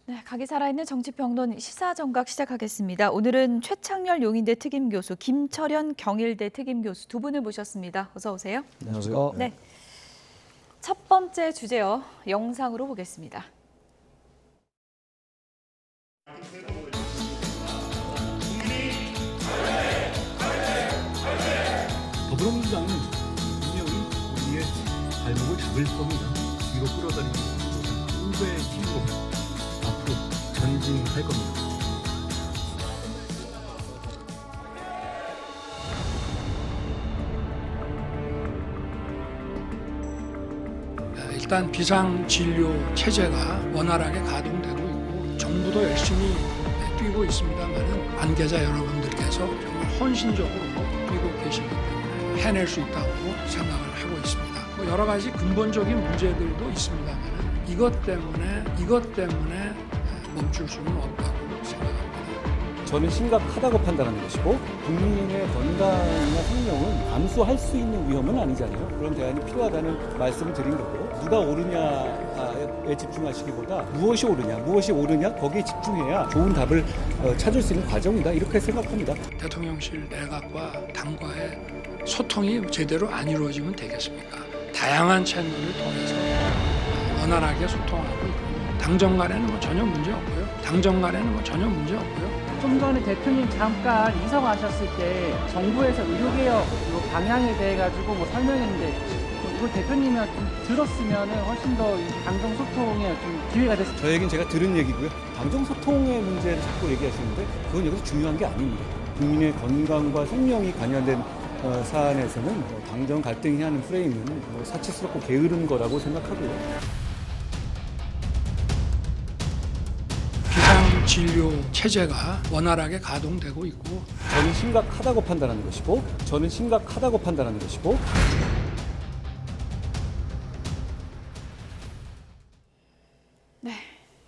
네, 각이 살아있는 정치평론 시사정각 시작하겠습니다. 오늘은 최창렬 용인대 특임교수, 김철현 경일대 특임교수 두 분을 모셨습니다. 어서 오세요. 안녕하세요. 네, 첫 번째 주제요. 영상으로 보겠습니다. 더불어민주당은 분명히 우리의 발목을 잡을 겁니다. 위로 끌어다니는 후배의 힘으로 앞으로 전진할 겁니다. 일단 비상진료 체제가 원활하게 가동되고 있고 정부도 열심히 뛰고 있습니다만 관계자 여러분들께서 정말 헌신적으로 뛰고 계시기 때문에 해낼 수 있다고 생각을 하고 있습니다. 뭐 여러 가지 근본적인 문제들도 있습니다만 이것 때문에 멈출 수는 없다고 생각합니다. 저는 심각하다고 판단하는 것이고 국민의 건강이나 생명은 감수할 수 있는 위험은 아니잖아요. 그런 대안이 필요하다는 말씀을 드린 거고 누가 옳으냐에 집중하시기보다 무엇이 옳으냐 거기에 집중해야 좋은 답을 찾을 수 있는 과정이다 이렇게 생각합니다. 대통령실 내각과 당과의 소통이 제대로 안 이루어지면 되겠습니까? 다양한 채널을 통해서 원활하게 소통하고 있고 당정 간에는 뭐 전혀 문제 없고요. 좀 전에 대표님 잠깐 이성하셨을 때 정부에서 의료개혁 방향에 대해 가지고 뭐 설명했는데 이걸 대표님이 좀 들었으면 훨씬 더 당정 소통에 좀 기회가 됐을 저 얘기는 제가 들은 얘기고요. 당정소통의 문제를 자꾸 얘기하시는데 그건 여기서 중요한 게 아닙니다. 국민의 건강과 생명이 관련된 사안에서는 당정 갈등이 하는 프레임은 사치스럽고 게으른 거라고 생각하고요. 비상진료 체제가 원활하게 가동되고 있고 저는 심각하다고 판단하는 것이고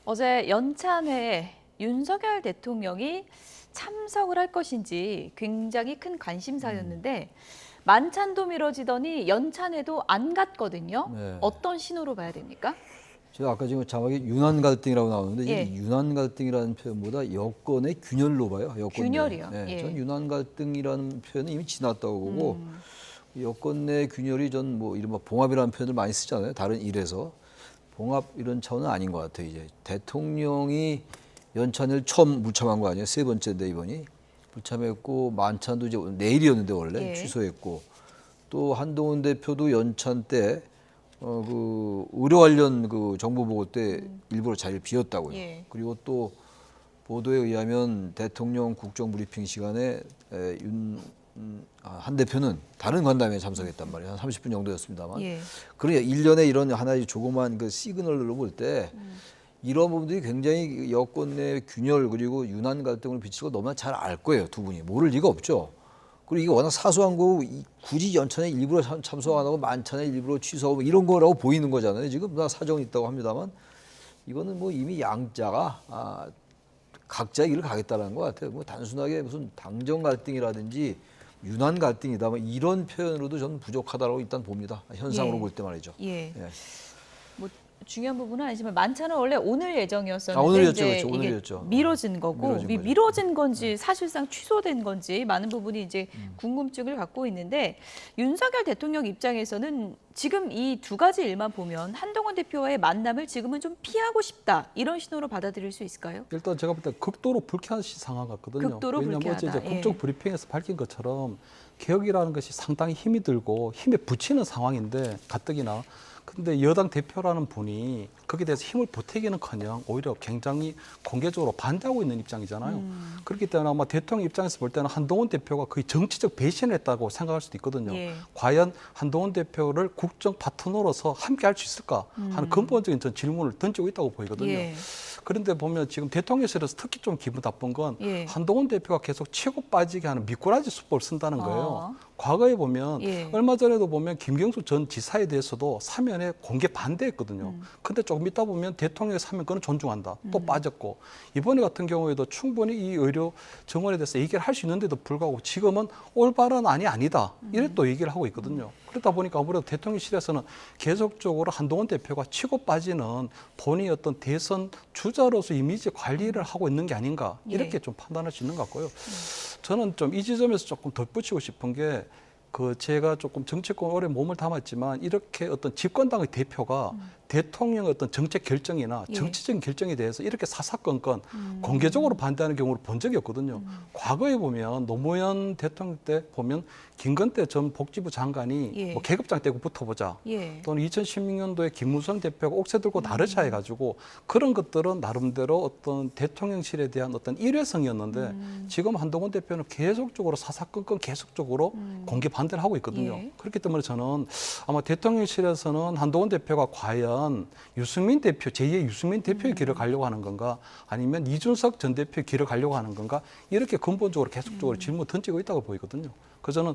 어제 연찬회에 윤석열 대통령이 참석을 할 것인지 굉장히 큰 관심사였는데 만찬도 미뤄지더니 연찬회도 안 갔거든요. 네. 어떤 신호로 봐야 됩니까? 제가 아까 지금 자막에 윤한 갈등이라고 나오는데 예. 이 윤한 갈등이라는 표현보다 여권의 균열로 봐요. 여권 균열이요? 내. 네, 예. 전 윤한 갈등이라는 표현은 이미 지났다고 보고 여권 내 균열이 전 뭐 이른바 봉합이라는 표현을 많이 쓰잖아요. 다른 일에서 봉합 이런 차원은 아닌 것 같아요. 이제 대통령이 연찬을 처음 불참한 거 아니에요? 세 번째인데 이번이 불참했고 만찬도 이제 내일이었는데 원래 예. 취소했고 또 한동훈 대표도 연찬 때 그 의료 관련 그 정보 보고 때 일부러 자리를 비웠다고요. 예. 그리고 또 보도에 의하면 대통령 국정 브리핑 시간에 한 대표는 다른 간담회에 참석했단 말이에요. 한 30분 정도였습니다만. 예. 그러니까 일련의 이런 하나의 조그만 그 시그널로 볼 때 이런 부분들이 굉장히 여권 내 균열 그리고 윤한 갈등을 비치고 너무나 잘 알 거예요. 두 분이. 모를 리가 없죠. 그리고 이게 워낙 사소한 거고 굳이 연찬에 일부러 참석 안 하고 만찬에 일부러 취소하고 이런 거라고 보이는 거잖아요. 지금 다 사정이 있다고 합니다만 이거는 뭐 이미 양자가 각자의 길을 가겠다는 것 같아요. 뭐 단순하게 무슨 당정 갈등이라든지 윤한 갈등이다 뭐 이런 표현으로도 저는 부족하다고 일단 봅니다. 현상으로 예. 볼 때 말이죠. 예. 예. 뭐 중요한 부분은 아니지만 만찬은 원래 오늘 예정이었었는데 오늘이었죠, 이제 그렇죠. 이게 오늘이었죠. 미뤄진 거고 미뤄진 거죠. 미뤄진 건지 사실상 취소된 건지 많은 부분이 이제 궁금증을 갖고 있는데 윤석열 대통령 입장에서는 지금 이 두 가지 일만 보면 한동훈 대표와의 만남을 지금은 좀 피하고 싶다 이런 신호로 받아들일 수 있을까요? 일단 제가 볼 때 극도로 불쾌한 상황 같거든요. 극도로 왜냐하면 불쾌하다. 어제 이제 국정 브리핑에서 밝힌 것처럼 개혁이라는 것이 상당히 힘이 들고 힘에 부치는 상황인데 가뜩이나 근데 여당 대표라는 분이 거기에 대해서 힘을 보태기는커녕 오히려 굉장히 공개적으로 반대하고 있는 입장이잖아요. 그렇기 때문에 아마 대통령 입장에서 볼 때는 한동훈 대표가 거의 정치적 배신을 했다고 생각할 수도 있거든요. 예. 과연 한동훈 대표를 국정 파트너로서 함께 할 수 있을까 하는 근본적인 전 질문을 던지고 있다고 보이거든요. 예. 그런데 보면 지금 대통령실에서 특히 좀 기분 나쁜 건 예. 한동훈 대표가 계속 치고 빠지게 하는 미꾸라지 수법을 쓴다는 거예요. 아. 과거에 보면 예. 얼마 전에도 보면 김경수 전 지사에 대해서도 사면에 공개 반대했거든요. 근데 조금 있다 보면 대통령의 사명권은 존중한다. 또 빠졌고 이번에 같은 경우에도 충분히 이 의료 정원에 대해서 얘기를 할 수 있는데도 불구하고 지금은 올바른 안이 아니다. 이래 또 얘기를 하고 있거든요. 그러다 보니까 아무래도 대통령실에서는 계속적으로 한동훈 대표가 치고 빠지는 본인의 어떤 대선 주자로서 이미지 관리를 하고 있는 게 아닌가 이렇게 좀 판단할 수 있는 것 같고요. 저는 좀 이 지점에서 조금 덧붙이고 싶은 게 제가 조금 정치권 오래 몸을 담았지만 이렇게 어떤 집권당의 대표가 대통령의 어떤 정책 결정이나 정치적인 결정에 대해서 이렇게 사사건건 공개적으로 반대하는 경우를 본 적이 없거든요. 과거에 보면 노무현 대통령 때 보면 김건태 전 복지부 장관이 뭐 계급장 떼고 붙어보자. 또는 2016년도에 김무성 대표가 옥새 들고 나르샤 해가지고 그런 것들은 나름대로 어떤 대통령실에 대한 어떤 일회성이었는데 지금 한동훈 대표는 계속적으로 사사건건 계속적으로 공개 반대를 하고 있거든요. 그렇기 때문에 저는 아마 대통령실에서는 한동훈 대표가 과연 유승민 대표, 제2의 유승민 대표의 길을 가려고 하는 건가 아니면 이준석 전 대표의 길을 가려고 하는 건가 이렇게 근본적으로 계속적으로 질문 던지고 있다고 보이거든요. 그래서 저는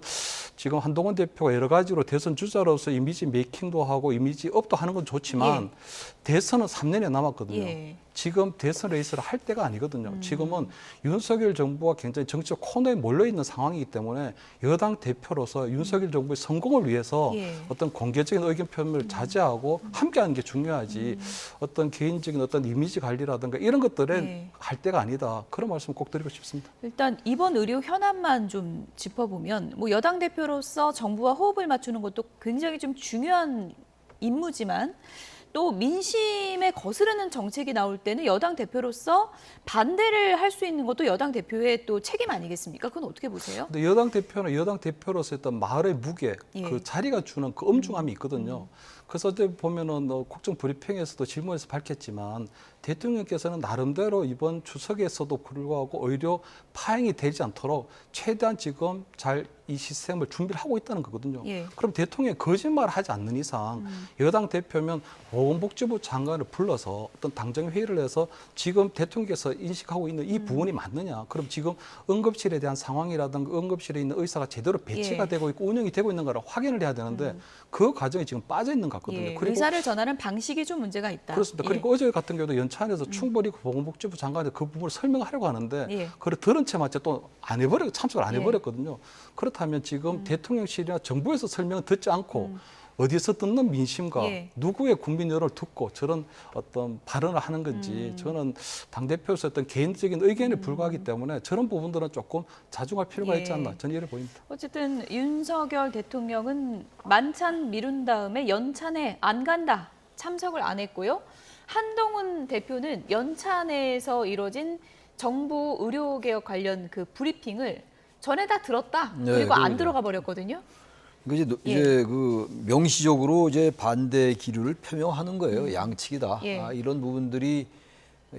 지금 한동훈 대표가 여러 가지로 대선 주자로서 이미지 메이킹도 하고 이미지 업도 하는 건 좋지만 대선은 3년이 남았거든요. 지금 대선 레이스를 할 때가 아니거든요. 지금은 윤석열 정부가 굉장히 정치적 코너에 몰려있는 상황이기 때문에 여당 대표로서 윤석열 정부의 성공을 위해서 어떤 공개적인 의견 표명을 자제하고 함께하는 게 중요하지 어떤 개인적인 어떤 이미지 관리라든가 이런 것들은 할 때가 아니다. 그런 말씀 꼭 드리고 싶습니다. 일단 이번 의료 현안만 좀 짚어보면 뭐 여당 대표로서 정부와 호흡을 맞추는 것도 굉장히 좀 중요한 임무지만 또 민심에 거스르는 정책이 나올 때는 여당 대표로서 반대를 할 수 있는 것도 여당 대표의 또 책임 아니겠습니까? 그건 어떻게 보세요? 근데 여당 대표는 여당 대표로서 어떤 말의 무게, 그 자리가 주는 그 엄중함이 있거든요. 그래서 어제 보면은 국정 브리핑에서도 질문에서 밝혔지만 대통령께서는 나름대로 이번 추석에서도 불구하고 오히려 파행이 되지 않도록 최대한 지금 잘 이 시스템을 준비를 하고 있다는 거거든요. 그럼 대통령이 거짓말을 하지 않는 이상 여당 대표면 보건복지부 장관을 불러서 어떤 당정 회의를 해서 지금 대통령께서 인식하고 있는 이 부분이 맞느냐? 그럼 지금 응급실에 대한 상황이라든가 응급실에 있는 의사가 제대로 배치가 되고 있고 운영이 되고 있는가를 확인을 해야 되는데 그 과정이 지금 빠져 있는 것 같거든요. 그리고 의사를 전하는 방식이 좀 문제가 있다. 그렇습니다. 그리고 어제 같은 경우도 연찬에서 충분히 보건복지부 장관이 그 부분을 설명하려고 하는데 그걸 들은 채마저 또 안 해버려 참석을 안 해버렸거든요. 그렇다면 지금 대통령실이나 정부에서 설명을 듣지 않고 어디서 듣는 민심과 누구의 국민 여론을 듣고 저런 어떤 발언을 하는 건지 저는 당대표로서 어떤 개인적인 의견에 불과하기 때문에 저런 부분들은 조금 자중할 필요가 있지 않나 저는 이래 보입니다. 어쨌든 윤석열 대통령은 만찬 미룬 다음에 연찬에 안 간다. 참석을 안 했고요. 한동훈 대표는 연찬에서 이뤄진 정부 의료개혁 관련 그 브리핑을 전에 다 들었다. 그리고 안 들어가 버렸거든요. 이제 그 명시적으로 이제 반대 기류를 표명하는 거예요. 양측이다. 이런 부분들이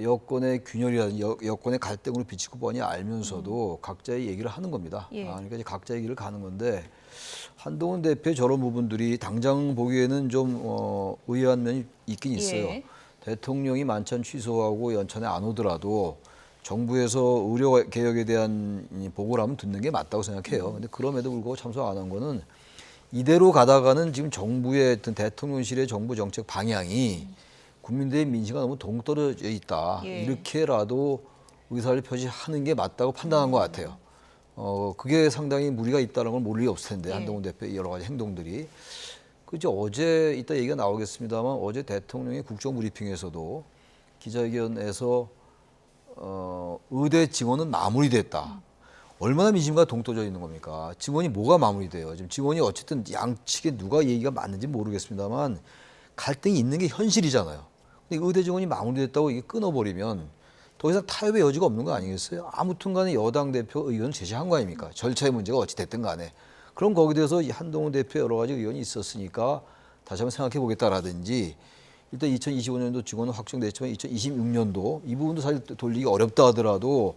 여권의 균열이라든지 여권의 갈등으로 비치고 뻔히 알면서도 각자의 얘기를 하는 겁니다. 그러니까 이제 각자의 길을 가는 건데 한동훈 대표의 저런 부분들이 당장 보기에는 좀 의아한 면이 있긴 있어요. 대통령이 만찬 취소하고 연찬에 안 오더라도 정부에서 의료 개혁에 대한 보고를 하면 듣는 게 맞다고 생각해요. 근데 그럼에도 불구하고 참석 안 한 거는 이대로 가다가는 지금 정부의 어떤 대통령실의 정부 정책 방향이 국민들의 민심과 너무 동떨어져 있다. 이렇게라도 의사를 표시하는 게 맞다고 판단한 것 같아요. 그게 상당히 무리가 있다는 걸 모를 리 없을 텐데 한동훈 대표의 여러 가지 행동들이. 그죠? 어제 이따 얘기가 나오겠습니다만 어제 대통령의 국정 브리핑에서도 기자회견에서 의대 증원은 마무리됐다. 얼마나 민심과 동떨어져 있는 겁니까? 증원이 뭐가 마무리돼요? 지금 증원이 어쨌든 양측에 누가 얘기가 맞는지 모르겠습니다만 갈등이 있는 게 현실이잖아요. 근데 의대 증원이 마무리됐다고 이게 끊어버리면 더 이상 타협의 여지가 없는 거 아니겠어요? 아무튼 간에 여당 대표 의견을 제시한 거 아닙니까? 절차의 문제가 어찌 됐든 간에. 그럼 거기에 대해서 한동훈 대표 여러 가지 의견이 있었으니까 다시 한번 생각해 보겠다라든지 일단 2025년도 증원은 확정됐지만 2026년도 이 부분도 사실 돌리기가 어렵다 하더라도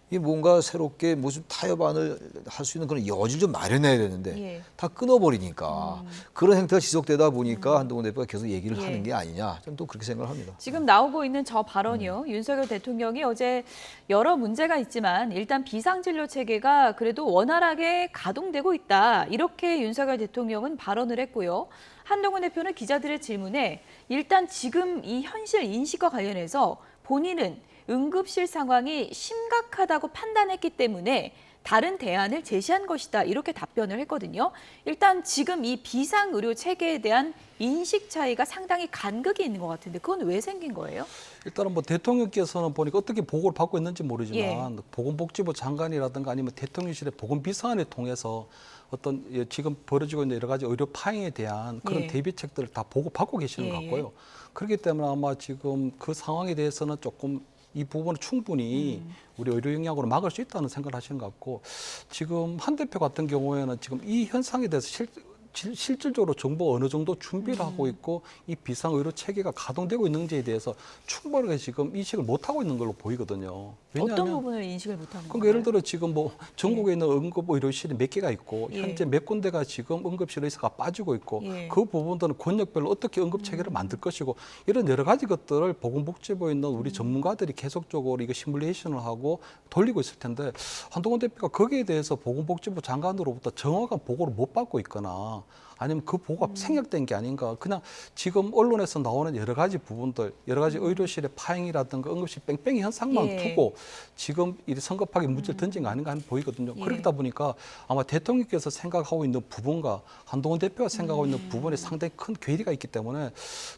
이게 뭔가 새롭게 무슨 타협안을 할 수 있는 그런 여지를 좀 마련해야 되는데 다 끊어버리니까 그런 행태가 지속되다 보니까 한동훈 대표가 계속 얘기를 하는 게 아니냐 저는 또 그렇게 생각을 합니다. 지금 나오고 있는 저 발언이요. 윤석열 대통령이 어제 여러 문제가 있지만 일단 비상진료 체계가 그래도 원활하게 가동되고 있다. 이렇게 윤석열 대통령은 발언을 했고요. 한동훈 대표는 기자들의 질문에 일단 지금 이 현실 인식과 관련해서 본인은 응급실 상황이 심각하다고 판단했기 때문에 다른 대안을 제시한 것이다 이렇게 답변을 했거든요. 일단 지금 이 비상의료 체계에 대한 인식 차이가 상당히 간극이 있는 것 같은데 그건 왜 생긴 거예요? 일단은 뭐 대통령께서는 보니까 어떻게 보고를 받고 있는지 모르지만 예. 보건복지부 장관이라든가 아니면 대통령실의 보건비서관을 통해서 어떤 지금 벌어지고 있는 여러 가지 의료 파행에 대한 그런 예. 대비책들을 다 보고받고 계시는 것 예. 같고요. 그렇기 때문에 아마 지금 그 상황에 대해서는 조금 이 부분을 충분히 우리 의료 영역으로 막을 수 있다는 생각을 하시는 것 같고 지금 한 대표 같은 경우에는 지금 이 현상에 대해서 실질적으로 정부가 어느 정도 준비를 하고 있고 이 비상의료 체계가 가동되고 있는지에 대해서 충분하게 지금 인식을 못하고 있는 걸로 보이거든요. 왜냐하면 어떤 부분을 인식을 못하는 그러니까 건가요? 예를 들어 지금 뭐 전국에 있는 응급의료실이 몇 개가 있고 예. 현재 몇 군데가 지금 응급실 의사가 빠지고 있고 예. 그 부분들은 권역별로 어떻게 응급 체계를 만들 것이고 이런 여러 가지 것들을 보건복지부에 있는 우리 전문가들이 계속적으로 이거 시뮬레이션을 하고 돌리고 있을 텐데 한동훈 대표가 거기에 대해서 보건복지부 장관으로부터 정확한 보고를 못 받고 있거나 아니면 그 보고가 생략된 게 아닌가. 그냥 지금 언론에서 나오는 여러 가지 부분들, 여러 가지 의료실의 파행이라든가 응급실 뺑뺑이 현상만 예. 두고 지금 이 성급하게 문제를 던진 거 아닌가 하는 보이거든요. 예. 그러다 보니까 아마 대통령께서 생각하고 있는 부분과 한동훈 대표가 생각하고 있는 부분에 상당히 큰 괴리가 있기 때문에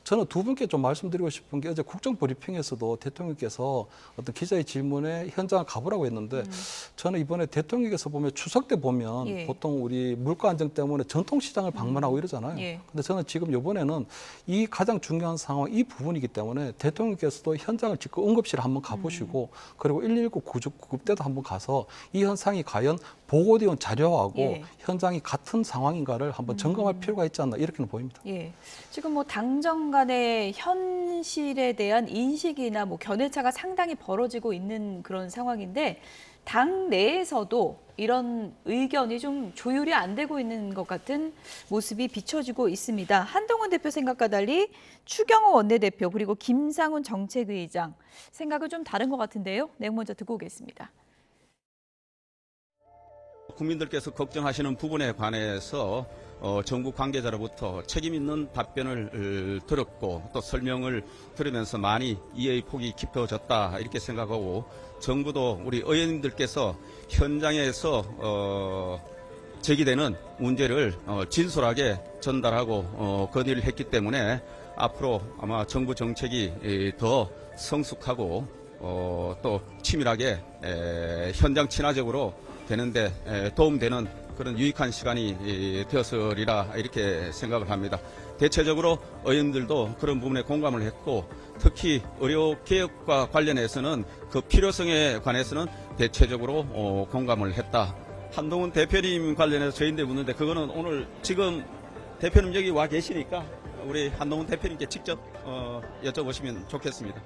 저는 두 분께 좀 말씀드리고 싶은 게 어제 국정브리핑에서도 대통령께서 어떤 기자의 질문에 현장을 가보라고 했는데 저는 이번에 대통령께서 보면 추석 때 보면 예. 보통 우리 물가 안정 때문에 전통시장을 방문하고 이러잖아요. 예. 근데 저는 지금 이번에는 이 가장 중요한 상황, 이 부분이기 때문에 대통령께서도 현장을 직접 응급실에 한번 가보시고 그리고 119 구급 때도 한번 가서 이 현상이 과연 보고되어 온 자료하고 예. 현장이 같은 상황인가를 한번 점검할 필요가 있지 않나 이렇게는 보입니다. 예. 지금 뭐 당정 간의 현실에 대한 인식이나 뭐 견해차가 상당히 벌어지고 있는 그런 상황인데 당 내에서도 이런 의견이 좀 조율이 안 되고 있는 것 같은 모습이 비춰지고 있습니다. 한동훈 대표 생각과 달리 추경호 원내대표 그리고 김상훈 정책의장 생각은 좀 다른 것 같은데요. 내용 먼저 듣고 오겠습니다. 국민들께서 걱정하시는 부분에 관해서 정부 관계자로부터 책임 있는 답변을 들었고 또 설명을 들으면서 많이 이해의 폭이 깊어졌다 이렇게 생각하고 정부도 우리 의원님들께서 현장에서 제기되는 문제를 진솔하게 전달하고 건의를 했기 때문에 앞으로 아마 정부 정책이 더 성숙하고 또 치밀하게 현장 친화적으로 되는데 도움되는 그런 유익한 시간이 되었으리라 이렇게 생각을 합니다. 대체적으로 의원들도 그런 부분에 공감을 했고 특히 의료개혁과 관련해서는 그 필요성에 관해서는 대체적으로 공감을 했다. 한동훈 대표님 관련해서 저희인데 묻는데 그거는 오늘 지금 대표님 여기 와 계시니까 우리 한동훈 대표님께 직접 여쭤보시면 좋겠습니다.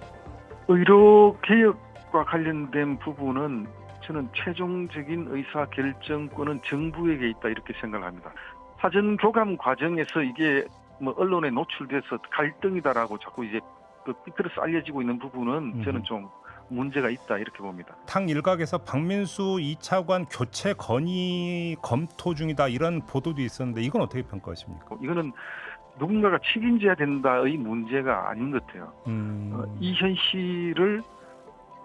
의료개혁과 관련된 부분은 저는 최종적인 의사결정권은 정부에게 있다 이렇게 생각합니다. 사전 교감 과정에서 이게 뭐 언론에 노출돼서 갈등이다라고 자꾸 이제 삐뚤어서 알려지고 있는 부분은 저는 좀 문제가 있다 이렇게 봅니다. 당 일각에서 박민수 2차관 교체 건의 검토 중이다 이런 보도도 있었는데 이건 어떻게 평가하십니까? 이거는 누군가가 책임져야 된다의 문제가 아닌 것 같아요. 이 현실을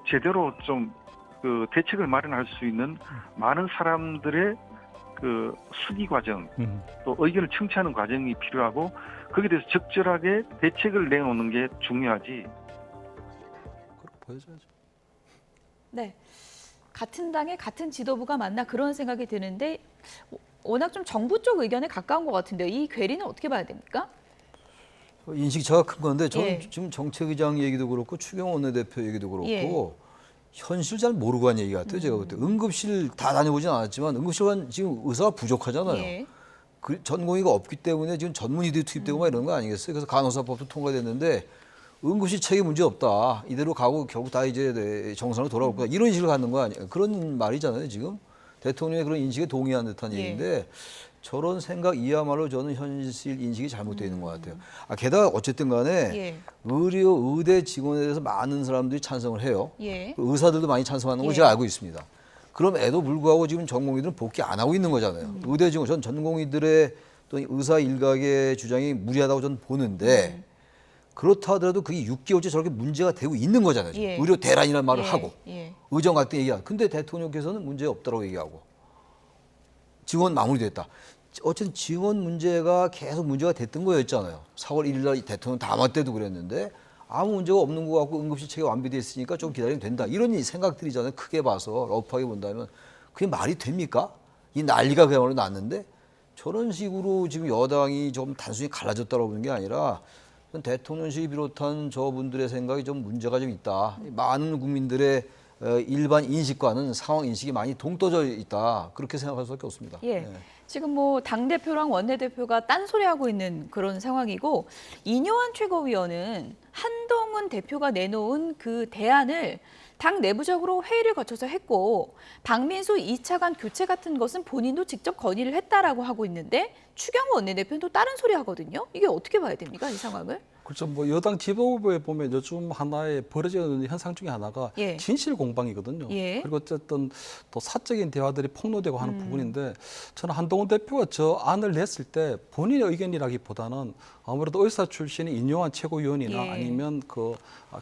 제대로 좀 그 대책을 마련할 수 있는 많은 사람들의 그 수기 과정 또 의견을 청취하는 과정이 필요하고 거기에 대해서 적절하게 대책을 내놓는 게 중요하지. 그렇게 보여줘야죠. 네. 같은 당의 같은 지도부가 맞나 그런 생각이 드는데 워낙 좀 정부 쪽 의견에 가까운 것 같은데요. 이 괴리는 어떻게 봐야 됩니까? 인식이 차가 큰 건데 저는 예. 지금 정책의장 얘기도 그렇고 추경호 원내대표 얘기도 그렇고 예. 현실 잘 모르고 한 얘기 같아요. 제가 볼 때 응급실 다 다녀보진 않았지만 응급실은 지금 의사가 부족하잖아요. 예. 그 전공의가 없기 때문에 지금 전문의들이 투입되고 막 이런 거 아니겠어요? 그래서 간호사법도 통과됐는데 응급실 체계 문제 없다. 이대로 가고 결국 다 이제 정상으로 돌아올 거다. 이런 식으로 가는 거 아니에요? 그런 말이잖아요. 지금 대통령의 그런 인식에 동의한 듯한 예. 얘기인데 저런 생각이야말로 저는 현실 인식이 잘못되어 있는 것 같아요. 게다가 어쨌든 간에 예. 의대 직원에 대해서 많은 사람들이 찬성을 해요. 예. 의사들도 많이 찬성하는 걸 예. 제가 알고 있습니다. 그럼에도 불구하고 지금 전공의들은 복귀 안 하고 있는 거잖아요. 의대 직원, 전 전공의들의 또 의사 일각의 주장이 무리하다고 저는 보는데 그렇다 하더라도 그게 6개월째 저렇게 문제가 되고 있는 거잖아요. 지금. 예. 의료 대란이라는 말을 예, 하고 예. 의정 갈등 얘기하고 근데 대통령께서는 문제 없다고 얘기하고 증원 마무리됐다. 어쨌든 증원 문제가 계속 문제가 됐던 거였잖아요. 4월 1일 날 대통령 담화 때도 그랬는데 아무 문제가 없는 것 같고 응급실 체계가 완비됐으니까 좀 기다리면 된다. 이런 생각들이잖아요. 크게 봐서 러프하게 본다면 그게 말이 됩니까? 이 난리가 그야말로 났는데 저런 식으로 지금 여당이 좀 단순히 갈라졌다고 보는 게 아니라 대통령실이 비롯한 저분들의 생각이 좀 문제가 좀 있다. 많은 국민들의 일반 인식과는 상황 인식이 많이 동떨어져 있다. 그렇게 생각할 수밖에 없습니다. 예. 네. 지금 뭐 당대표랑 원내대표가 딴소리하고 있는 그런 상황이고 이뇨한 최고위원은 한동훈 대표가 내놓은 그 대안을 당 내부적으로 회의를 거쳐서 했고 박민수 2차관 교체 같은 것은 본인도 직접 건의를 했다라고 하고 있는데 추경호 원내대표는 또 다른 소리 하거든요. 이게 어떻게 봐야 됩니까? 이 상황을? 그렇죠. 뭐 여당 지도부에 보면 요즘 하나의 벌어지는 현상 중에 하나가 예. 진실 공방이거든요. 예. 그리고 어쨌든 또 사적인 대화들이 폭로되고 하는 부분인데 저는 한동훈 대표가 저 안을 냈을 때 본인의 의견이라기보다는 아무래도 의사 출신의 인요한 최고위원이나 예. 아니면 그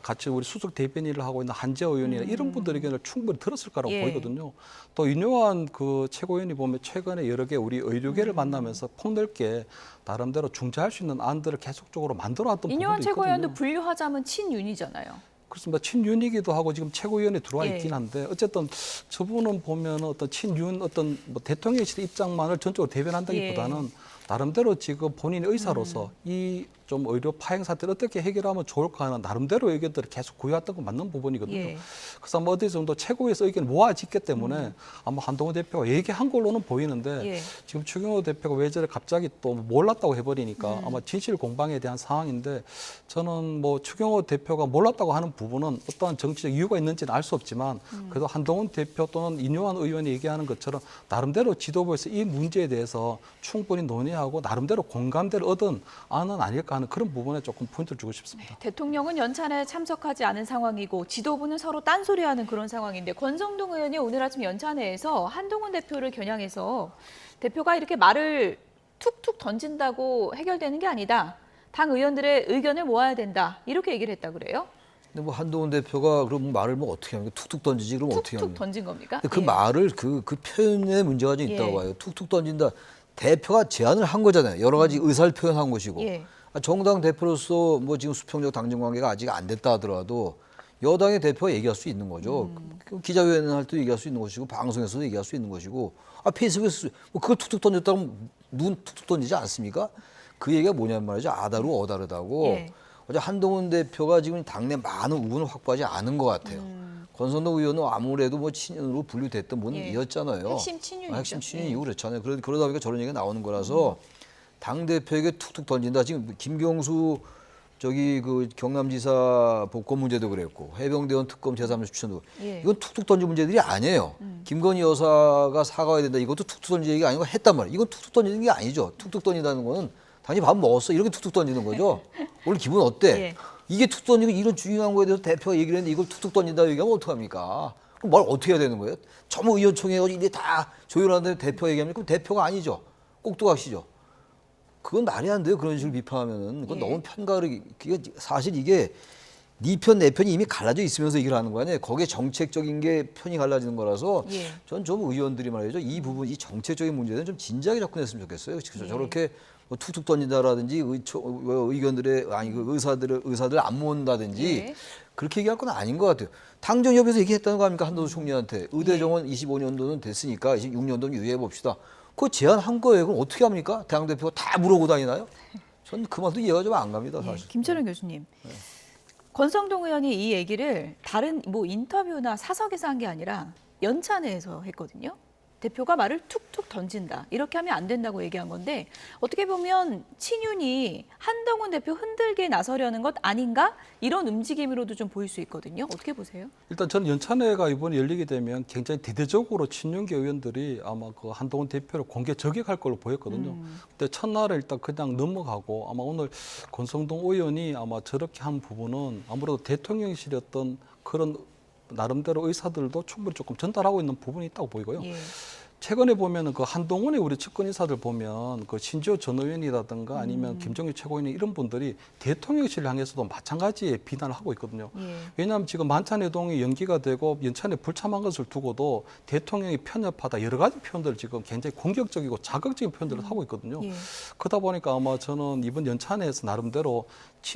같이 우리 수석 대변인을 하고 있는 한재호 의원이나 이런 분들 의견을 충분히 들었을 거라고 예. 보이거든요. 또 인요한 그 최고위원이 보면 최근에 여러 개 우리 의료계를 만나면서 폭넓게 나름대로 중재할 수 있는 안들을 계속적으로 만들어왔던 이뇨한 부분도 최고위원도 있거든요. 분류하자면 친윤이잖아요. 그렇습니다. 친윤이기도 하고 지금 최고위원에 들어와 예. 있긴 한데 어쨌든 저분은 보면 어떤 친윤 어떤 뭐 대통령실 입장만을 전적으로 대변한다기보다는 예. 나름대로 지금 본인의 의사로서 이 좀 의료 파행 사태를 어떻게 해결하면 좋을까 하는 나름대로 의견들을 계속 구해왔던 건 맞는 부분이거든요. 예. 그래서 아마 어디 정도 최고위에서 의견을 모아짓기 때문에 아마 한동훈 대표가 얘기한 걸로는 보이는데 예. 지금 추경호 대표가 왜 저래 갑자기 또 몰랐다고 해버리니까 아마 진실 공방에 대한 상황인데 저는 뭐 추경호 대표가 몰랐다고 하는 부분은 어떠한 정치적 이유가 있는지는 알 수 없지만 그래도 한동훈 대표 또는 인요한 의원이 얘기하는 것처럼 나름대로 지도부에서 이 문제에 대해서 충분히 논의하고 나름대로 공감대를 얻은 안은 아닐까 하는 그런 부분에 조금 포인트를 주고 싶습니다. 대통령은 연찬에 참석하지 않은 상황이고 지도부는 서로 딴소리하는 그런 상황인데 권성동 의원이 오늘 아침 연찬회에서 한동훈 대표를 겨냥해서 대표가 이렇게 말을 툭툭 던진다고 해결되는 게 아니다. 당 의원들의 의견을 모아야 된다. 이렇게 얘기를 했다 그래요? 근데 뭐 한동훈 대표가 그럼 말을 뭐 어떻게 합니까? 툭툭 던지지 그럼 어떻게 툭툭 합니까? 던진 겁니까? 근데 그 예. 말을 그 표현에 문제가 좀 있다고 예. 봐요. 툭툭 던진다. 대표가 제안을 한 거잖아요. 여러 가지 의사를 표현한 것이고. 예. 정당 대표로서 뭐 지금 수평적 당정 관계가 아직 안 됐다 하더라도 여당의 대표가 얘기할 수 있는 거죠. 기자회견 할 때 얘기할 수 있는 것이고 방송에서도 얘기할 수 있는 것이고 페이스북에서 뭐 그걸 툭툭 던졌다고 눈 툭툭 던지지 않습니까? 그 얘기가 뭐냐면 말이죠. 아다르고 어다르다고. 예. 어제 한동훈 대표가 지금 당내 많은 우분을 확보하지 않은 것 같아요. 권선동 의원은 아무래도 뭐 친윤으로 분류됐던 분이었잖아요. 핵심 친윤이죠. 핵심 친윤이고 그렇잖아요. 그러다 보니까 저런 얘기가 나오는 거라서 당 대표에게 툭툭 던진다. 지금 김경수 저기 그 경남지사 복권 문제도 그랬고 해병대원 특검 제3자 추천도 예. 이건 툭툭 던진 문제들이 아니에요. 김건희 여사가 사과해야 된다. 이것도 툭툭 던진 얘기가 아니고 했단 말이에요. 이건 툭툭 던지는 게 아니죠. 툭툭 던진다는 거는 당연히 밥 먹었어. 이렇게 툭툭 던지는 거죠. 오늘 기분 어때? 예. 이게 툭 던지고 이런 중요한 거에 대해서 대표가 얘기를 했는데 이걸 툭툭 던진다 얘기하면 어떡합니까? 그럼 뭘 어떻게 해야 되는 거예요? 전부 의원총회에 이게 다 조율하는데 대표가 얘기하면 그럼 대표가 아니죠. 꼭두각시죠. 그건 말이 안 돼요. 그런 식으로 비판하면은 그건 예. 너무 편가르기. 사실 이게 네 편 내 편이 이미 갈라져 있으면서 얘기를 하는 거 아니에요. 거기에 정책적인 게 편이 갈라지는 거라서 예. 전 좀 의원들이 말이죠. 이 부분, 이 정책적인 문제는 좀 진지하게 접근했으면 좋겠어요. 예. 저렇게 뭐 툭툭 던진다라든지 의견들의 아니 그 의사들 안 모은다든지 예. 그렇게 얘기할 건 아닌 것 같아요. 당정협에서 얘기했다는 거 아닙니까? 한도수 총리한테 의대 정원 25년도는 됐으니까 26년도는 유예해 봅시다. 그거 제안한 거예요. 그럼 어떻게 합니까? 당대표가 다 물어보고 다니나요? 전 그 말도 이해가 좀 안 갑니다, 사실. 김철현 교수님. 권성동 의원이 이 얘기를 다른 뭐 인터뷰나 사석에서 한 게 아니라 연찬회에서 했거든요. 대표가 말을 툭툭 던진다. 이렇게 하면 안 된다고 얘기한 건데 어떻게 보면 친윤이 한동훈 대표 흔들게 나서려는 것 아닌가? 이런 움직임으로도 좀 보일 수 있거든요. 어떻게 보세요? 일단 저는 연찬회가 이번에 열리게 되면 굉장히 대대적으로 친윤계 의원들이 아마 그 한동훈 대표를 공개 저격할 걸로 보였거든요. 근데 첫날에 일단 그냥 넘어가고 아마 오늘 권성동 의원이 아마 저렇게 한 부분은 아무래도 대통령실의 어떤 그런 나름대로 의사들도 충분히 조금 전달하고 있는 부분이 있다고 보이고요. 예. 최근에 보면은 그 한동훈의 우리 측근 인사들 보면 그 신지호 전 의원이라든가 아니면 김정일 최고위원 이런 분들이 대통령실을 향해서도 마찬가지의 비난을 하고 있거든요. 왜냐하면 지금 만찬회동이 연기가 되고 연찬에 불참한 것을 두고도 대통령이 편협하다 여러 가지 표현들을 지금 굉장히 공격적이고 자극적인 표현들을 하고 있거든요. 그러다 보니까 아마 저는 이번 연찬회에서 나름대로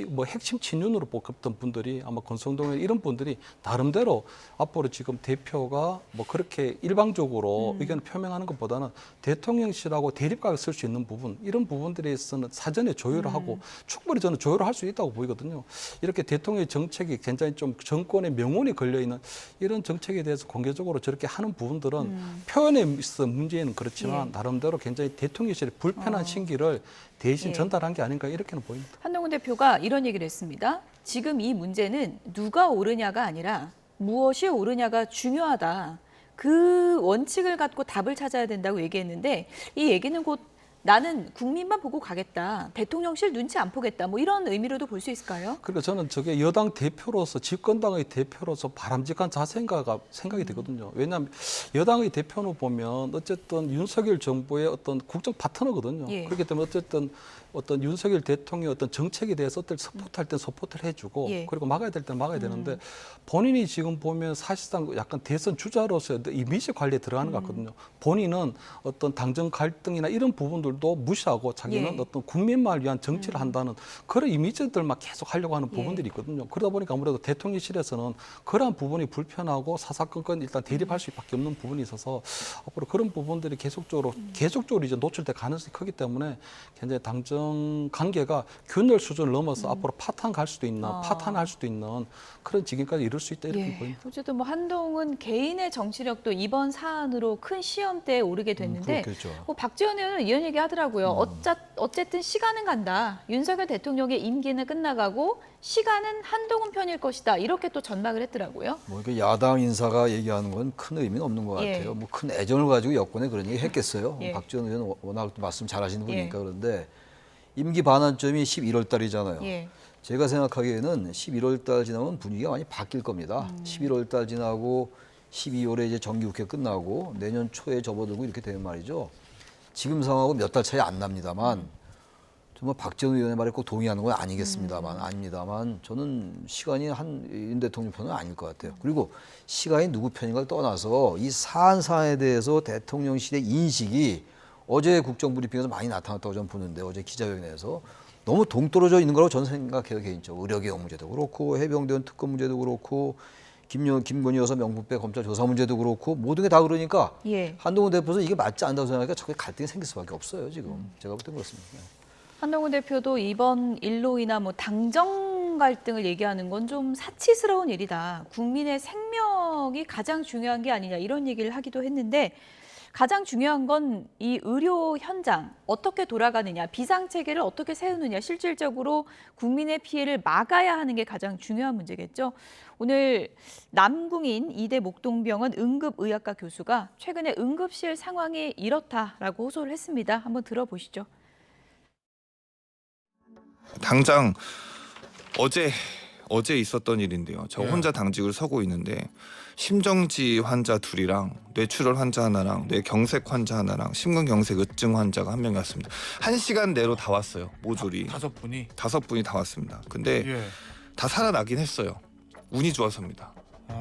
뭐 핵심 친윤으로 뽑혔던 분들이 아마 권성동 이런 분들이 나름대로 앞으로 지금 대표가 뭐 그렇게 일방적으로 의견을 표명하는 것보다는 대통령실하고 대립각을 쓸 수 있는 부분 이런 부분들에 있어서는 사전에 조율을 하고 충분히 저는 조율을 할 수 있다고 보이거든요. 이렇게 대통령의 정책이 굉장히 좀 정권의 명운이 걸려있는 이런 정책에 대해서 공개적으로 저렇게 하는 부분들은 표현에 있어 문제는 그렇지만 나름대로 굉장히 대통령실의 불편한 신기를 대신 전달한 게 아닌가 이렇게는 보입니다. 한동훈 대표가 이런 얘기를 했습니다. 지금 이 문제는 누가 옳으냐가 아니라 무엇이 옳으냐가 중요하다. 그 원칙을 갖고 답을 찾아야 된다고 얘기했는데 이 얘기는 곧 나는 국민만 보고 가겠다. 대통령실 눈치 안 보겠다. 뭐 이런 의미로도 볼 수 있을까요? 그러니까 저는 저게 여당 대표로서 집권당의 대표로서 바람직한 자세인가 생각이 되거든요. 왜냐하면 여당의 대표로 보면 어쨌든 윤석열 정부의 어떤 국정 파트너거든요. 그렇기 때문에 어떤 윤석열 대통령의 어떤 정책에 대해서 어떤 서포트할 땐 서포트를 해주고 그리고 막아야 될 때는 막아야 되는데 본인이 지금 보면 사실상 약간 대선 주자로서의 이미지 관리에 들어가는 것 같거든요. 본인은 어떤 당정 갈등이나 이런 부분들도 무시하고 자기는 어떤 국민만을 위한 정치를 한다는 그런 이미지들만 계속 하려고 하는 부분들이 있거든요. 그러다 보니까 아무래도 대통령실에서는 그러한 부분이 불편하고 사사건건 일단 대립할 수밖에 없는 부분이 있어서 앞으로 그런 부분들이 계속적으로 이제 노출될 가능성이 크기 때문에 굉장히 당정 관계가 균열 수준을 넘어서 앞으로 파탄할 수도 있는 그런 지경까지 이룰 수 있다 이렇게 보입니다. 어쨌든 뭐 한동훈 개인의 정치력도 이번 사안으로 큰 시험대에 오르게 됐는데 뭐 박지원 의원은 이런 얘기 하더라고요. 어쨌든 시간은 간다. 윤석열 대통령의 임기는 끝나가고 시간은 한동훈 편일 것이다. 이렇게 또 전망을 했더라고요. 뭐 이렇게 야당 인사가 얘기하는 건 큰 의미는 없는 것 같아요. 뭐 큰 애정을 가지고 여권에 그런 얘기 했겠어요. 박지원 의원은 워낙 말씀 잘하시는 분이니까 그런데 임기 반환점이 11월 달이잖아요. 제가 생각하기에는 11월 달 지나면 분위기가 많이 바뀔 겁니다. 11월 달 지나고 12월에 이제 정기국회 끝나고 내년 초에 접어들고 이렇게 되는 말이죠. 지금 상황하고 몇 달 차이 안 납니다만 정말 박지원 의원의 말에 꼭 동의하는 건 아닙니다만 저는 시간이 윤 대통령 편은 아닐 것 같아요. 그리고 시간이 누구 편인가를 떠나서 이 사안에 대해서 대통령실의 인식이 어제 국정브리핑에서 많이 나타났다고 저는 보는데 어제 기자회견에서 너무 동떨어져 있는 거라고 저는 생각해요. 개인적으로. 의료개혁 문제도 그렇고 해병대원 특검 문제도 그렇고 김건희 여사 명분배 검찰 조사 문제도 그렇고 모든 게 다 그러니까 한동훈 대표도 이게 맞지 않다고 생각하니까 자꾸 갈등이 생길 수밖에 없어요. 지금 제가 볼 땐 그렇습니다. 한동훈 대표도 이번 일로이나 뭐 당정 갈등을 얘기하는 건 좀 사치스러운 일이다. 국민의 생명이 가장 중요한 게 아니냐 이런 얘기를 하기도 했는데 가장 중요한 건 이 의료 현장 어떻게 돌아가느냐, 비상체계를 어떻게 세우느냐, 실질적으로 국민의 피해를 막아야 하는 게 가장 중요한 문제겠죠. 오늘 남궁인 이대 목동병원 응급의학과 교수가 최근에 응급실 상황이 이렇다라고 호소를 했습니다. 한번 들어보시죠. 당장 어제 있었던 일인데요. 저 혼자 당직을 서고 있는데 심정지 환자 둘이랑 뇌출혈 환자 하나랑 뇌경색 환자 하나랑 심근경색의증 환자가 한 명이 왔습니다. 1시간 내로 다 왔어요. 모조리. 다섯 분이 다 왔습니다. 근데 다 살아나긴 했어요. 운이 좋아서입니다.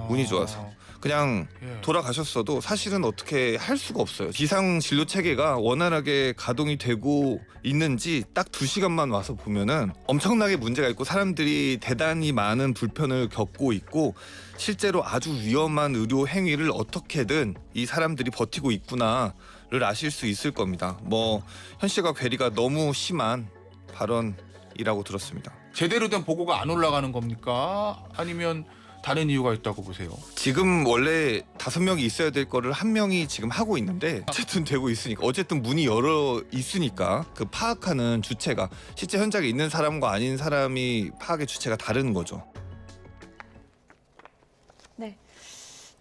운이 좋아서. 그냥 돌아가셨어도 사실은 어떻게 할 수가 없어요. 비상 진료 체계가 원활하게 가동이 되고 있는지 딱 2시간만 와서 보면은 엄청나게 문제가 있고 사람들이 대단히 많은 불편을 겪고 있고 실제로 아주 위험한 의료 행위를 어떻게든 이 사람들이 버티고 있구나를 아실 수 있을 겁니다. 뭐 현실과 괴리가 너무 심한 발언이라고 들었습니다. 제대로 된 보고가 안 올라가는 겁니까? 아니면 다른 이유가 있다고 보세요? 지금 원래 5명이 있어야 될 거를 1명이 지금 하고 있는데 어쨌든 되고 있으니까 어쨌든 문이 열어 있으니까 그 파악하는 주체가 실제 현장에 있는 사람과 아닌 사람이 파악의 주체가 다른 거죠. 네.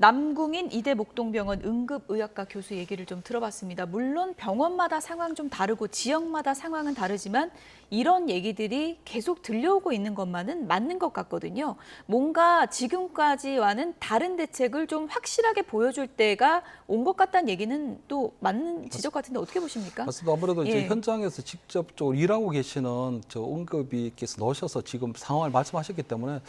남궁인 이대 목동병원 응급의학과 교수 얘기를 좀 들어봤습니다. 물론 병원마다 상황 좀 다르고 지역마다 상황은 다르지만 이런 얘기들이 계속 들려오고 있는 것만은 맞는 것 같거든요. 뭔가 지금까지와는 다른 대책을 좀 확실하게 보여줄 때가 온 것 같다는 얘기는 또 맞는 지적 같은데 어떻게 보십니까? 맞습니다. 아무래도 이제 예. 현장에서 직접적으로 일하고 계시는 저 응급의께서 나오셔서 지금 상황을 말씀하셨기 때문에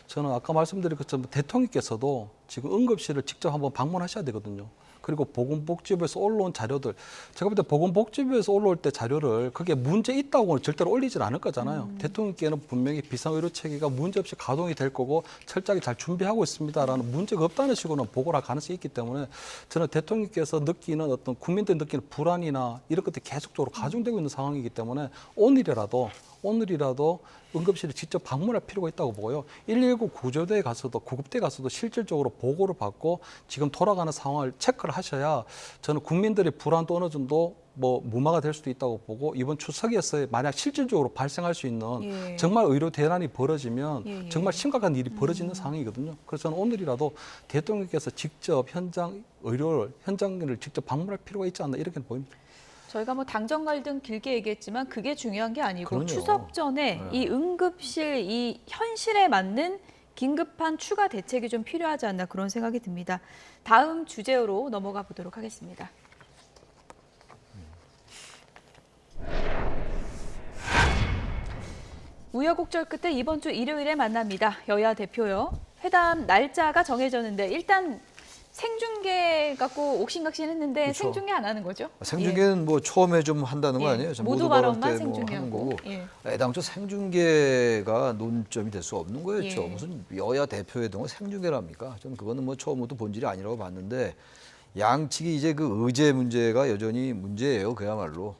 저는 아까 말씀드린 것처럼 대통령께서도 지금 응급실을 직접 한번 방문하셔야 되거든요. 그리고 보건복지부에서 올라온 자료들, 제가 볼 때 보건복지부에서 올라올 때 자료를 그게 문제 있다고는 절대로 올리질 않을 거잖아요. 대통령께는 분명히 비상의료체계가 문제없이 가동이 될 거고 철저하게 잘 준비하고 있습니다라는 문제가 없다는 식으로는 보고를 할 가능성이 있기 때문에 저는 대통령께서 느끼는 어떤 국민들이 느끼는 불안이나 이런 것들이 계속적으로 가중되고 있는 상황이기 때문에 오늘이라도 응급실에 직접 방문할 필요가 있다고 보고요. 119 구조대에 가서도 구급대에 가서도 실질적으로 보고를 받고 지금 돌아가는 상황을 체크를 하셔야 저는 국민들의 불안도 어느 정도 무마가 될 수도 있다고 보고 이번 추석에서 만약 실질적으로 발생할 수 있는 예. 정말 의료 대란이 벌어지면 예. 정말 심각한 일이 벌어지는 상황이거든요. 그래서 저는 오늘이라도 대통령께서 직접 현장을 직접 방문할 필요가 있지 않나 이렇게 보입니다. 저희가 뭐 당정 갈등 길게 얘기했지만 그게 중요한 게 아니고 그럼요. 추석 전에 이 응급실 이 현실에 맞는 긴급한 추가 대책이 좀 필요하지 않나 그런 생각이 듭니다. 다음 주제로 넘어가 보도록 하겠습니다. 우여곡절 끝에 이번 주 일요일에 만납니다. 여야 대표요. 회담 날짜가 정해졌는데 일단 생중계 갖고 옥신각신했는데 그렇죠. 생중계 안 하는 거죠? 생중계는 뭐 처음에 좀 한다는 거 예. 아니에요? 모두 발언 발언만 때 뭐 하는 생중계하고. 거고. 예. 애당초 생중계가 논점이 될 수 없는 거였죠. 예. 무슨 여야 대표회동을 생중계랍니까? 저는 그거는 뭐 처음부터 본질이 아니라고 봤는데 양측이 이제 그 의제 문제가 여전히 문제예요. 그야말로.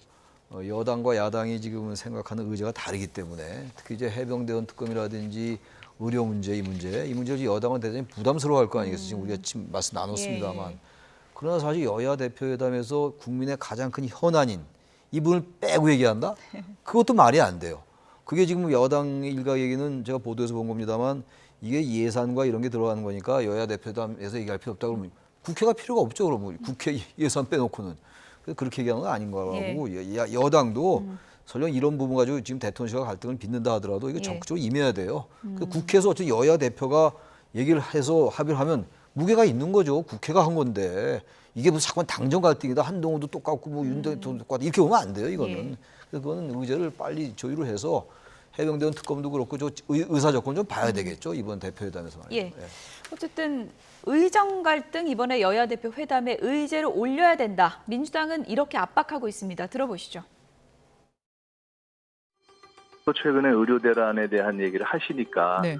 여당과 야당이 지금 생각하는 의제가 다르기 때문에 특히 이제 해병대원 특검이라든지 의료 문제 이 문제를 여당은 대단히 부담스러워할 거 아니겠어요. 지금 우리가 지금 말씀 나눴습니다만. 예. 그러나 사실 여야 대표회담에서 국민의 가장 큰 현안인 이분을 빼고 얘기한다? 그것도 말이 안 돼요. 그게 지금 여당 일각 얘기는 제가 보도에서 본 겁니다만 이게 예산과 이런 게 들어가는 거니까 여야 대표회담에서 얘기할 필요 없다 그러면 국회가 필요가 없죠. 그러면 국회 예산 빼놓고는. 그래서 그렇게 얘기하는 건 아닌 거라고. 여당도 설령 이런 부분 가지고 지금 대통령실과 갈등을 빚는다 하더라도 이거 적극적으로 임해야 돼요. 그 국회에서 어쨌든 여야 대표가 얘기를 해서 합의를 하면 무게가 있는 거죠. 국회가 한 건데 이게 무슨 자꾸만 당정 갈등이다. 한동훈도 똑같고 뭐 윤 대통령도 똑같고 이렇게 보면 안 돼요. 이거는. 그래서 그거는 의제를 빨리 조율을 해서 해병대원 특검도 그렇고 저 의사 조건 좀 봐야 되겠죠. 이번 대표회담에서 말이죠. 예. 어쨌든 의정 갈등 이번에 여야 대표 회담에 의제를 올려야 된다. 민주당은 이렇게 압박하고 있습니다. 들어보시죠. 최근에 의료 대란에 대한 얘기를 하시니까 네.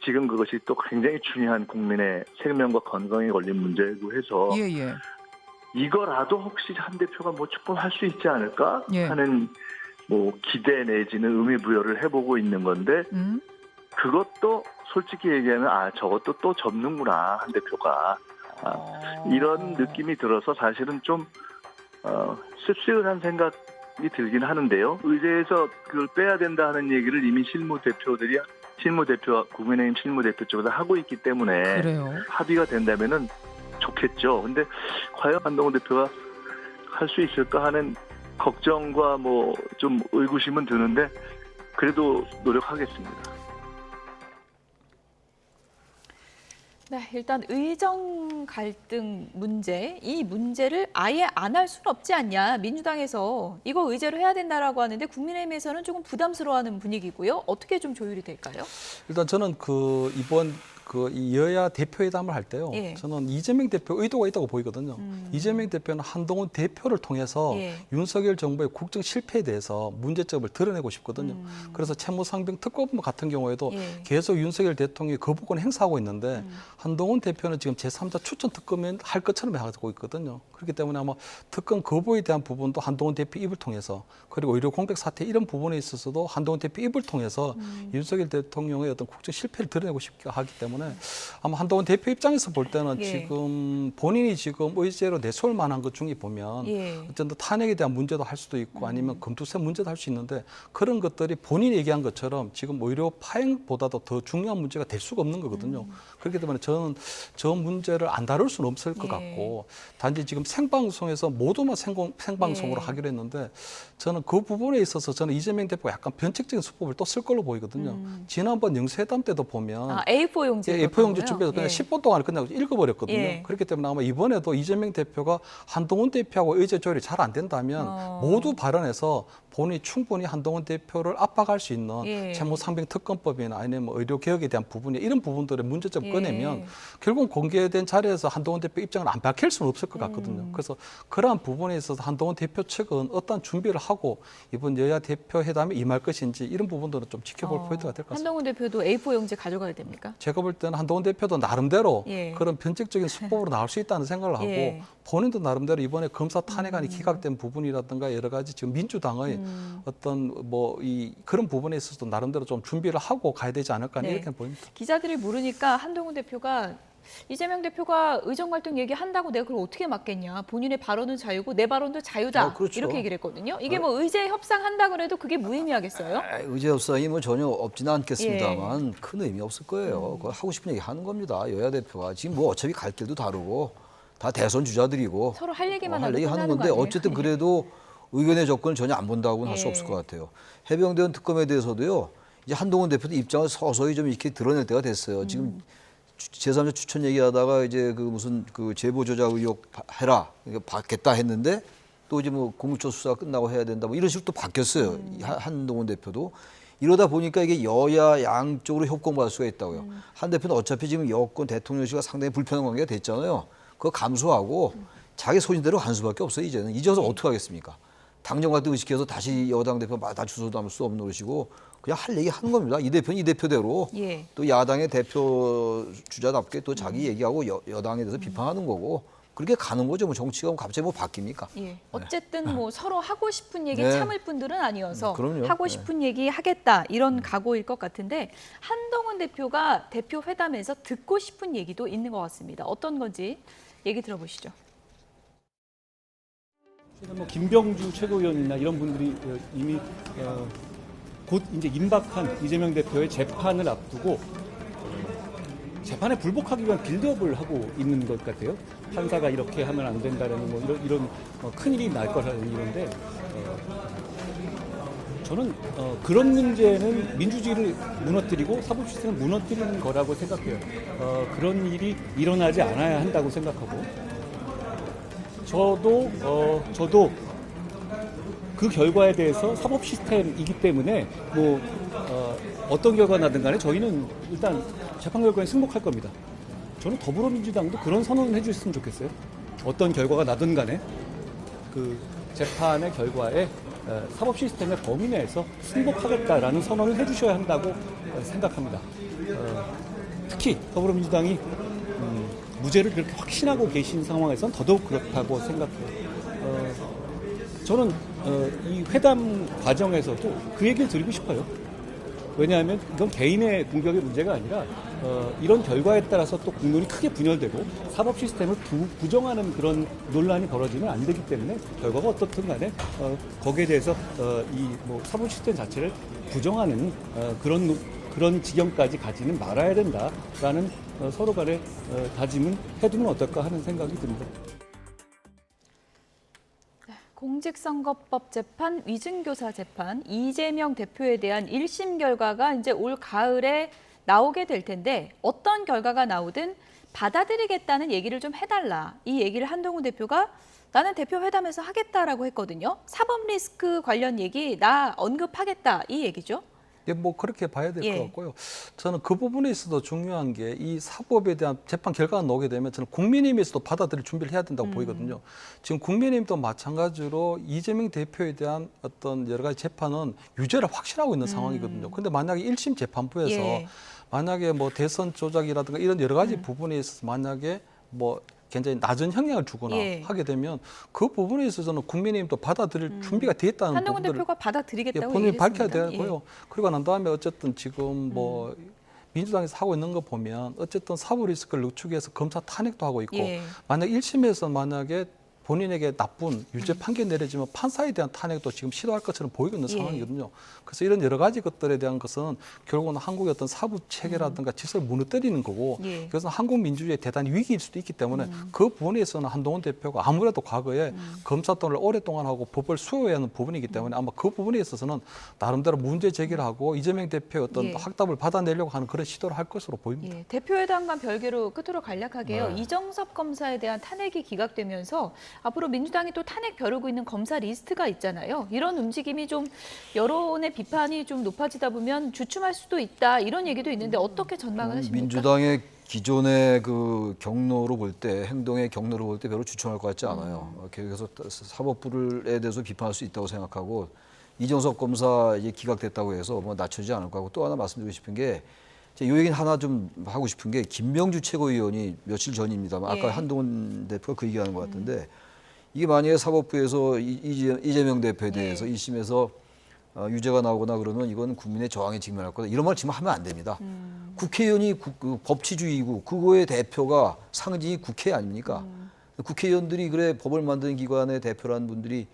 지금 그것이 또 굉장히 중요한 국민의 생명과 건강에 걸린 문제고 해서 예. 이거라도 혹시 한 대표가 뭐 조금 할 수 있지 않을까 예. 하는 뭐 기대 내지는 의미 부여를 해보고 있는 건데 그것도 솔직히 얘기하면 저것도 또 접는구나 한 대표가 이런 느낌이 들어서 사실은 좀 씁쓸한 생각이 들긴 하는데요. 의제에서 그걸 빼야 된다 하는 얘기를 이미 실무대표와 국민의힘 실무대표 쪽에서 하고 있기 때문에 그래요. 합의가 된다면은 좋겠죠. 근데 과연 한동훈 대표가 할 수 있을까 하는 걱정과 뭐 좀 의구심은 드는데 그래도 노력하겠습니다. 네, 일단 의정 갈등 문제, 이 문제를 아예 안 할 수는 없지 않냐. 민주당에서 이거 의제로 해야 된다라고 하는데 국민의힘에서는 조금 부담스러워하는 분위기고요. 어떻게 좀 조율이 될까요? 일단 저는 이번 이 여야 대표회담을 할 때요. 예. 저는 이재명 대표 의도가 있다고 보이거든요. 이재명 대표는 한동훈 대표를 통해서 윤석열 정부의 국정 실패에 대해서 문제점을 드러내고 싶거든요. 그래서 채무상병 특검 같은 경우에도 계속 윤석열 대통령이 거부권을 행사하고 있는데 한동훈 대표는 지금 제3자 추천 특검을 할 것처럼 하고 있거든요. 그렇기 때문에 아마 특검 거부에 대한 부분도 한동훈 대표 입을 통해서 그리고 의료 공백 사태 이런 부분에 있어서도 한동훈 대표 입을 통해서 윤석열 대통령의 어떤 국정 실패를 드러내고 싶게 하기 때문에 때문에 아마 한동훈 대표 입장에서 볼 때는 예. 지금 본인이 지금 의제로 내세울 만한 것 중에 보면 예. 어쨌든 탄핵에 대한 문제도 할 수도 있고 아니면 검투세 문제도 할 수 있는데 그런 것들이 본인이 얘기한 것처럼 지금 오히려 파행보다도 더 중요한 문제가 될 수가 없는 거거든요. 그렇기 때문에 저는 저 문제를 안 다룰 수는 없을 것 예. 같고 단지 지금 생방송에서 모두만 생방송으로 예. 하기로 했는데 저는 그 부분에 있어서 저는 이재명 대표가 약간 변칙적인 수법을 또 쓸 걸로 보이거든요. 지난번 영수회담 때도 보면 A4 용지. A4 용지 준비해서 그냥 예. 10분 동안에 끝나고 읽어버렸거든요. 예. 그렇기 때문에 아마 이번에도 이재명 대표가 한동훈 대표하고 의제 조율이 잘 안 된다면 모두 발언해서 본인이 충분히 한동훈 대표를 압박할 수 있는 예. 채무상병 특검법이나 아니면 뭐 의료 개혁에 대한 부분이 이런 부분들의 문제점 예. 꺼내면 결국 공개된 자리에서 한동훈 대표 입장을 안 밝힐 수는 없을 것 같거든요. 그래서 그러한 부분에 있어서 한동훈 대표 측은 어떤 준비를 하고 이번 여야 대표 회담에 임할 것인지 이런 부분들은 좀 지켜볼 포인트가 될 것 같습니다. 한동훈 대표도 A4 용지 가져가야 됩니까? 제가 볼 때는 한동훈 대표도 나름대로 예. 그런 변칙적인 수법으로 나올 수 있다는 생각을 하고 예. 본인도 나름대로 이번에 검사 탄핵안이 기각된 부분이라든가 여러 가지 지금 민주당의 어떤 뭐 이 그런 부분에 있어서도 나름대로 좀 준비를 하고 가야 되지 않을까 네. 이렇게 보입니다. 기자들이 물으니까 한동훈 대표가 이재명 대표가 의정활동 얘기한다고 내가 그걸 어떻게 막겠냐. 본인의 발언은 자유고 내 발언도 자유다. 그렇죠. 이렇게 얘기를 했거든요. 이게 뭐 의제 협상한다고 해도 그게 무의미하겠어요? 의제 협상이 뭐 전혀 없지는 않겠습니다만 큰 의미 없을 거예요. 그거 하고 싶은 얘기 하는 겁니다. 여야 대표가 지금 뭐 어차피 갈 길도 다르고 다 대선 주자들이고 서로 할 얘기만 할 하고 얘기 하는 끝나는 건데 거 아니에요? 어쨌든 그래도 의견의 접근을 전혀 안 본다고는 할 수 예. 없을 것 같아요. 해병대원 특검에 대해서도요. 이제 한동훈 대표도 입장을 서서히 좀 이렇게 드러낼 때가 됐어요. 지금 제3자 추천 얘기하다가 이제 그 무슨 그 제보 조작 의혹 해라 이거 받겠다 했는데 또 이제 뭐 공수처 수사 끝나고 해야 된다 뭐 이런 식으로 또 바뀌었어요. 한동훈 대표도 이러다 보니까 이게 여야 양쪽으로 협공받을 수가 있다고요. 한 대표는 어차피 지금 여권 대통령실과 상당히 불편한 관계가 됐잖아요. 그거 감수하고 자기 소신대로 간 수밖에 없어요. 이제는 이제 와서 어떻게 하겠습니까? 당정 갈등 의식해서 다시 여당 대표마다 주소 담을 수 없는 노릇이고 그냥 할 얘기 하는 겁니다. 이 대표는 이 대표대로 예. 또 야당의 대표 주자답게 또 자기 얘기하고 여당에 대해서 비판하는 거고 그렇게 가는 거죠. 뭐 정치가 갑자기 뭐 바뀝니까? 예. 어쨌든 뭐 서로 하고 싶은 얘기 네. 참을 분들은 아니어서 그럼요. 하고 싶은 얘기 하겠다 이런 각오일 것 같은데 한동훈 대표가 대표 회담에서 듣고 싶은 얘기도 있는 것 같습니다. 어떤 건지 얘기 들어보시죠. 뭐 김병주 최고위원이나 이런 분들이 이미 곧 이제 임박한 이재명 대표의 재판을 앞두고 재판에 불복하기 위한 빌드업을 하고 있는 것 같아요. 판사가 이렇게 하면 안 된다라는 뭐 이런 큰일이 날 거라는 이런데 저는 그런 문제는 민주주의를 무너뜨리고 사법 시스템을 무너뜨리는 거라고 생각해요. 그런 일이 일어나지 않아야 한다고 생각하고 저도 그 결과에 대해서 사법 시스템이기 때문에 뭐 어떤 결과가 나든 간에 저희는 일단 재판 결과에 승복할 겁니다. 저는 더불어민주당도 그런 선언을 해주셨으면 좋겠어요. 어떤 결과가 나든 간에 그 재판의 결과에 사법 시스템의 범위 내에서 승복하겠다라는 선언을 해주셔야 한다고 생각합니다. 특히 더불어민주당이 무죄를 그렇게 확신하고 계신 상황에서는 더더욱 그렇다고 생각해요. 저는 이 회담 과정에서도 그 얘기를 드리고 싶어요. 왜냐하면 이건 개인의 공격의 문제가 아니라 이런 결과에 따라서 또 국론이 크게 분열되고 사법 시스템을 부정하는 그런 논란이 벌어지면 안 되기 때문에 결과가 어떻든 간에 거기에 대해서 이 뭐 사법 시스템 자체를 부정하는 그런 지경까지 가지는 말아야 된다라는 서로 간의 다짐은 해두면 어떨까 하는 생각이 듭니다. 공직선거법 재판, 위증교사 재판, 이재명 대표에 대한 1심 결과가 이제 올 가을에 나오게 될 텐데 어떤 결과가 나오든 받아들이겠다는 얘기를 좀 해달라. 이 얘기를 한동훈 대표가 나는 대표 회담에서 하겠다라고 했거든요. 사법 리스크 관련 얘기 나 언급하겠다 이 얘기죠. 예, 뭐 그렇게 봐야 될 것 예. 같고요. 저는 그 부분에 있어서 중요한 게 이 사법에 대한 재판 결과가 나오게 되면 저는 국민의힘에서도 받아들일 준비를 해야 된다고 보이거든요. 지금 국민의힘도 마찬가지로 이재명 대표에 대한 어떤 여러 가지 재판은 유죄를 확신하고 있는 상황이거든요. 그런데 만약에 1심 재판부에서 예. 만약에 뭐 대선 조작이라든가 이런 여러 가지 부분에 있어서 만약에 뭐 굉장히 낮은 형량을 주거나 예. 하게 되면 그 부분에 있어서는 국민의힘도 받아들일 준비가 돼 있다는 한동훈 부분들을 대표가 받아들이겠다고 본인이 밝혀야 얘기했습니다. 되고요. 그리고 난 다음에 어쨌든 지금 뭐 민주당에서 하고 있는 거 보면 어쨌든 사법 리스크를 늦추기 위해서 검사 탄핵도 하고 있고 예. 만약 1심에서 만약에 본인에게 나쁜 유죄 판결 내려지면 판사에 대한 탄핵도 지금 시도할 것처럼 보이고 있는 예. 상황이거든요. 그래서 이런 여러 가지 것들에 대한 것은 결국은 한국의 어떤 사법 체계라든가 질서를 무너뜨리는 거고 예. 그래서 한국 민주주의의 대단히 위기일 수도 있기 때문에 그 부분에서는 한동훈 대표가 아무래도 과거에 검사 돈을 오랫동안 하고 법을 수호해야 하는 부분이기 때문에 아마 그 부분에 있어서는 나름대로 문제 제기를 하고 이재명 대표의 어떤 예. 확답을 받아내려고 하는 그런 시도를 할 것으로 보입니다. 예, 대표회담과 별개로 끝으로 간략하게요. 네. 이정섭 검사에 대한 탄핵이 기각되면서 앞으로 민주당이 또 탄핵 벼르고 있는 검사 리스트가 있잖아요. 이런 움직임이 좀 여론의 비판이 좀 높아지다 보면 주춤할 수도 있다 이런 얘기도 있는데 어떻게 전망을 하십니까? 민주당의 기존의 그 경로로 볼 때, 행동의 경로로 볼 때 별로 추천할 것 같지 않아요. 그래서 사법부에 대해서 비판할 수 있다고 생각하고 이정섭 검사 이제 기각됐다고 해서 뭐 낮춰지지 않을 거고 또 하나 말씀드리고 싶은 게 이 얘기는 하나 좀 하고 싶은 게 김명주 최고위원이 며칠 전입니다만 아까 예. 한동훈 대표가 그 얘기하는 것 같은데 이게 만약에 사법부에서 이재명 대표에 대해서 예. 1심에서 유죄가 나오거나 그러면 이건 국민의 저항에 직면할 거다. 이런 말 지금 하면 안 됩니다. 국회의원이 그 법치주의고 그거의 대표가 상징이 국회 아닙니까? 국회의원들이 그래 법을 만드는 기관의 대표라는 분들이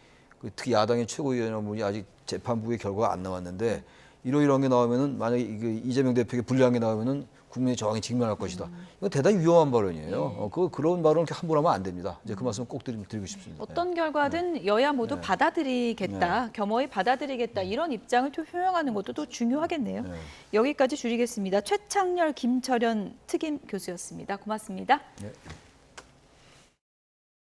특히 야당의 최고위원이라는 분이 아직 재판부의 결과가 안 나왔는데 이러이러한 게 나오면은 만약에 이재명 대표에게 불리한 게 나오면은 국민의 저항에 직면할 것이다. 이건 대단히 위험한 발언이에요. 그런 발언을 이렇게 함부로 하면 안 됩니다. 이제 그 말씀 꼭 드리고 싶습니다. 어떤 결과든 여야 모두 받아들이겠다, 겸허히 받아들이겠다 이런 입장을 또 표명하는 것도 또 중요하겠네요. 여기까지 줄이겠습니다. 최창렬, 김철현 특임 교수였습니다. 고맙습니다. 네.